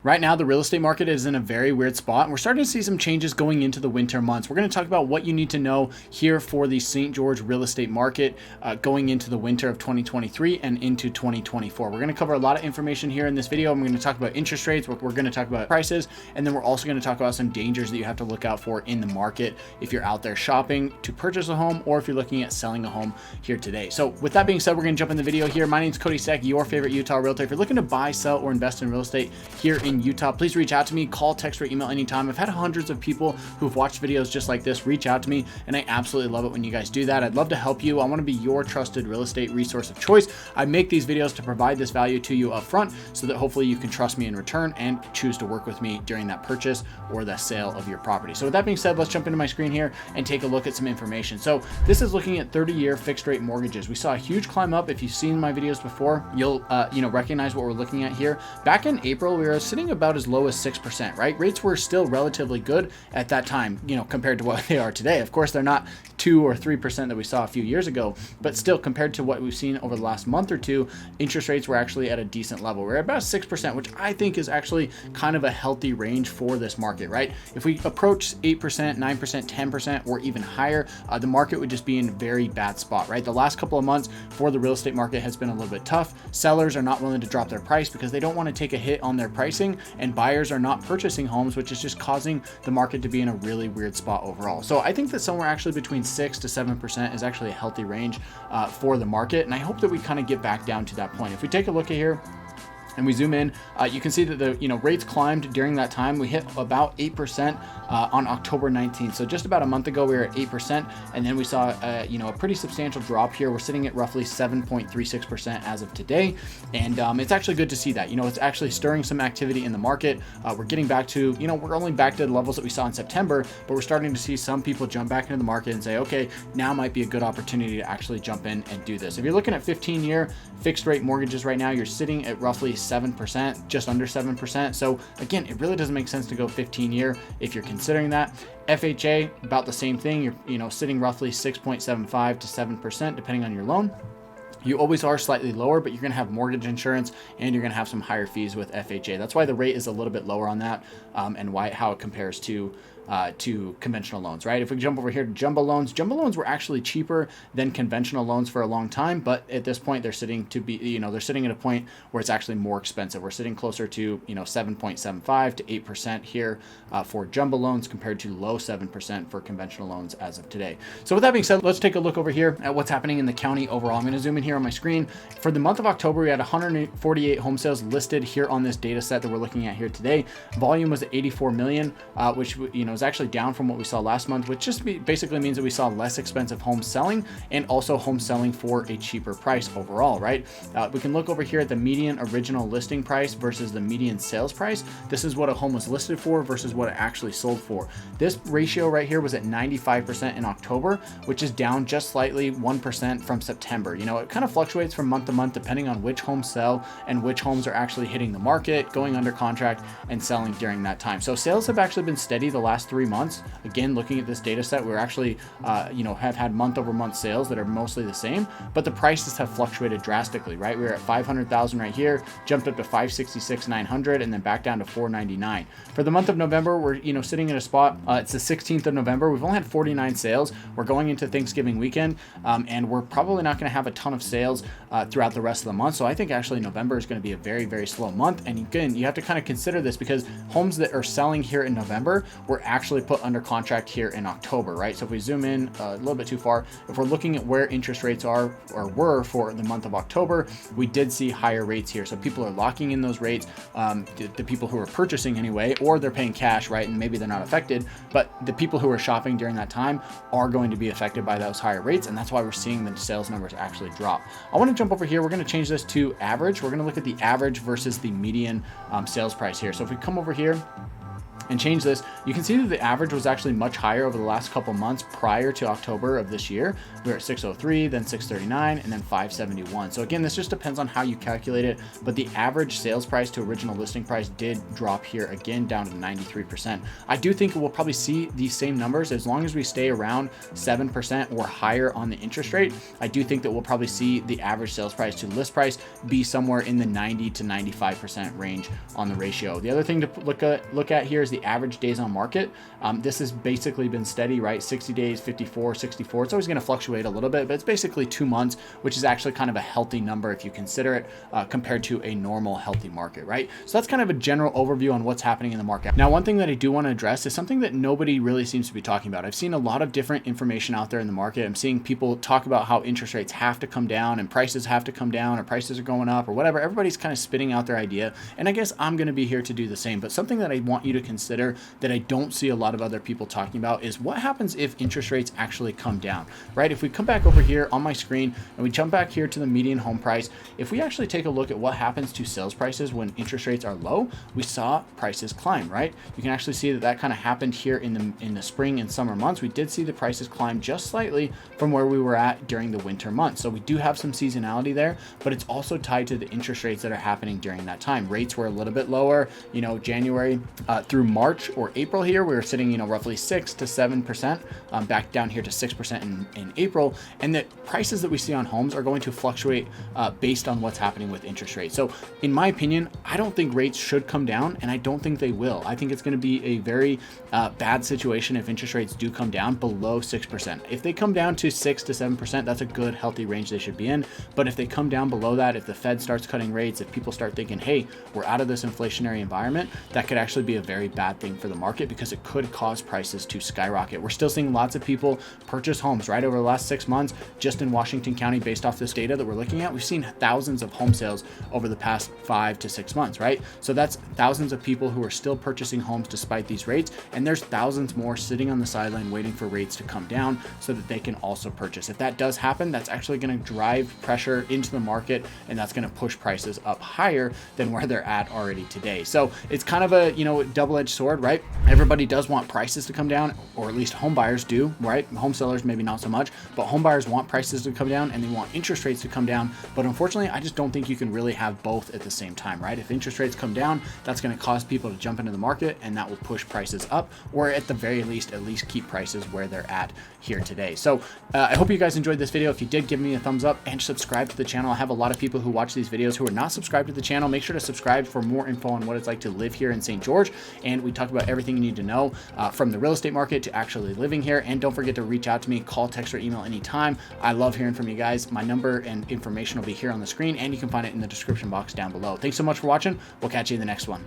Right now, the real estate market is in a very weird spot, and we're starting to see some changes going into the winter months. We're going to talk about what you need to know here for the St. George real estate market going into the winter of 2023 and into 2024. We're going to cover a lot of information here in this video. I'm going to talk about interest rates, we're going to talk about prices, and then we're also going to talk about some dangers that you have to look out for in the market if you're out there shopping to purchase a home or if you're looking at selling a home here today. So with that being said, we're going to jump in the video here. My name is Cody Seck, your favorite Utah realtor. If you're looking to buy, sell, or invest in real estate here in Utah, please reach out to me, call, text, or email anytime. I've had hundreds of people who've watched videos just like this reach out to me, and I absolutely love it when you guys do that. I'd love to help you. I want to be your trusted real estate resource of choice. I make these videos to provide this value to you up front so that hopefully you can trust me in return and choose to work with me during that purchase or the sale of your property. So with that being said, let's jump into my screen here and take a look at some information. So this is looking at 30-year fixed rate mortgages. We saw a huge climb up. If you've seen my videos before, you'll recognize what we're looking at here. Back in April, we were sitting about as low as 6%, right? Rates were still relatively good at that time, compared to what they are today. Of course, they're not 2 or 3% that we saw a few years ago, but still compared to what we've seen over the last month or two, interest rates were actually at a decent level. We're at about 6%, which I think is actually kind of a healthy range for this market, right? If we approach 8%, 9%, 10%, or even higher, the market would just be in a very bad spot, right? The last couple of months for the real estate market has been a little bit tough. Sellers are not willing to drop their price because they don't want to take a hit on their pricing, and buyers are not purchasing homes, which is just causing the market to be in a really weird spot overall. So I think that somewhere actually between 6 to 7% is actually a healthy range for the market, and I hope that we kind of get back down to that point. If we take a look at here and we zoom in, you can see that the rates climbed during that time. We hit about 8% on October 19th. So just about a month ago, we were at 8%, and then we saw a pretty substantial drop here. We're sitting at roughly 7.36% as of today, and it's actually good to see that. It's actually stirring some activity in the market. We're getting back to, we're only back to the levels that we saw in September, but we're starting to see some people jump back into the market and say, okay, now might be a good opportunity to actually jump in and do this. If you're looking at 15-year fixed rate mortgages right now, you're sitting at roughly 7%, just under 7%. So again, it really doesn't make sense to go 15-year if you're considering that. FHA, about the same thing. You're sitting roughly 6.75 to 7%, depending on your loan. You always are slightly lower, but you're going to have mortgage insurance and you're going to have some higher fees with FHA. That's why the rate is a little bit lower on that, and how it compares to conventional loans, right? If we jump over here to jumbo loans were actually cheaper than conventional loans for a long time, but at this point they're sitting at a point where it's actually more expensive. We're sitting closer to 7.75 to 8% here for jumbo loans compared to low 7% for conventional loans as of today. So with that being said, let's take a look over here at what's happening in the county overall. I'm going to zoom in here on my screen. For the month of October, we had 148 home sales listed here on this data set that we're looking at here today. Volume was at 84 million, which is actually down from what we saw last month, which just basically means that we saw less expensive homes selling and also homes selling for a cheaper price overall, right? We can look over here at the median original listing price versus the median sales price. This is what a home was listed for versus what it actually sold for. This ratio right here was at 95% in October, which is down just slightly 1% from September. It kind of fluctuates from month to month depending on which homes sell and which homes are actually hitting the market, going under contract, and selling during that time. So sales have actually been steady the last 3 months. Again, looking at this data set, we're actually, have had month over month sales that are mostly the same, but the prices have fluctuated drastically, right? We were at 500,000 right here, jumped up to 566,900, and then back down to 499. For the month of November, we're, sitting at a spot, it's the 16th of November. We've only had 49 sales. We're going into Thanksgiving weekend, and we're probably not going to have a ton of sales throughout the rest of the month. So I think actually November is going to be a very, very slow month. And again, you have to kind of consider this because homes that are selling here in November were actually put under contract here in October, right? So if we zoom in a little bit too far, if we're looking at where interest rates are or were for the month of October, we did see higher rates here. So people are locking in those rates, the people who are purchasing anyway, or they're paying cash, right? And maybe they're not affected, but the people who are shopping during that time are going to be affected by those higher rates. And that's why we're seeing the sales numbers actually drop. I want to jump over here. We're going to change this to average. We're going to look at the average versus the median sales price here. So if we come over here, and change this, you can see that the average was actually much higher over the last couple months prior to October of this year. We were at 603, then 639, and then 571. So again, this just depends on how you calculate it, but the average sales price to original listing price did drop here again down to 93%. I do think we'll probably see these same numbers as long as we stay around 7% or higher on the interest rate. I do think that we'll probably see the average sales price to list price be somewhere in the 90 to 95% range on the ratio. The other thing to look at here is the average days on market. This has basically been steady, right? 60 days, 54, 64. It's always going to fluctuate a little bit, but it's basically 2 months, which is actually kind of a healthy number if you consider it compared to a normal healthy market, right? So that's kind of a general overview on what's happening in the market. Now, one thing that I do want to address is something that nobody really seems to be talking about. I've seen a lot of different information out there in the market. I'm seeing people talk about how interest rates have to come down and prices have to come down or prices are going up or whatever. Everybody's kind of spitting out their idea. And I guess I'm going to be here to do the same. But something that I want you to consider that I don't see a lot of other people talking about is what happens if interest rates actually come down, right? If we come back over here on my screen and we jump back here to the median home price, if we actually take a look at what happens to sales prices when interest rates are low, we saw prices climb, right? You can actually see that that kind of happened here in the spring and summer months. We did see the prices climb just slightly from where we were at during the winter months. So we do have some seasonality there, but it's also tied to the interest rates that are happening during that time. Rates were a little bit lower, January through March or April here, we were sitting, roughly 6 to 7%, back down here to 6% in April. And the prices that we see on homes are going to fluctuate based on what's happening with interest rates. So in my opinion, I don't think rates should come down, and I don't think they will. I think it's going to be a very bad situation if interest rates do come down below 6%. If they come down to 6 to 7%, that's a good, healthy range they should be in. But if they come down below that, if the Fed starts cutting rates, if people start thinking, hey, we're out of this inflationary environment, that could actually be a very bad thing for the market because it could cause prices to skyrocket. We're still seeing lots of people purchase homes, right? Over the last 6 months, just in Washington County, based off this data that we're looking at, we've seen thousands of home sales over the past 5 to 6 months, right? So that's thousands of people who are still purchasing homes despite these rates. And there's thousands more sitting on the sideline waiting for rates to come down so that they can also purchase. If that does happen, that's actually going to drive pressure into the market, and that's going to push prices up higher than where they're at already today. So it's kind of a, double-edged sword, right? Everybody does want prices to come down, or at least home buyers do, right? Home sellers, maybe not so much, but home buyers want prices to come down and they want interest rates to come down. But unfortunately, I just don't think you can really have both at the same time, right? If interest rates come down, that's going to cause people to jump into the market, and that will push prices up, or at the very least, at least keep prices where they're at here today. So I hope you guys enjoyed this video. If you did, give me a thumbs up and subscribe to the channel. I have a lot of people who watch these videos who are not subscribed to the channel. Make sure to subscribe for more info on what it's like to live here in St. George. And we talk about everything you need to know from the real estate market to actually living here. And don't forget to reach out to me, call, text, or email anytime. I love hearing from you guys. My number and information will be here on the screen, and you can find it in the description box down below. Thanks so much for watching. We'll catch you in the next one.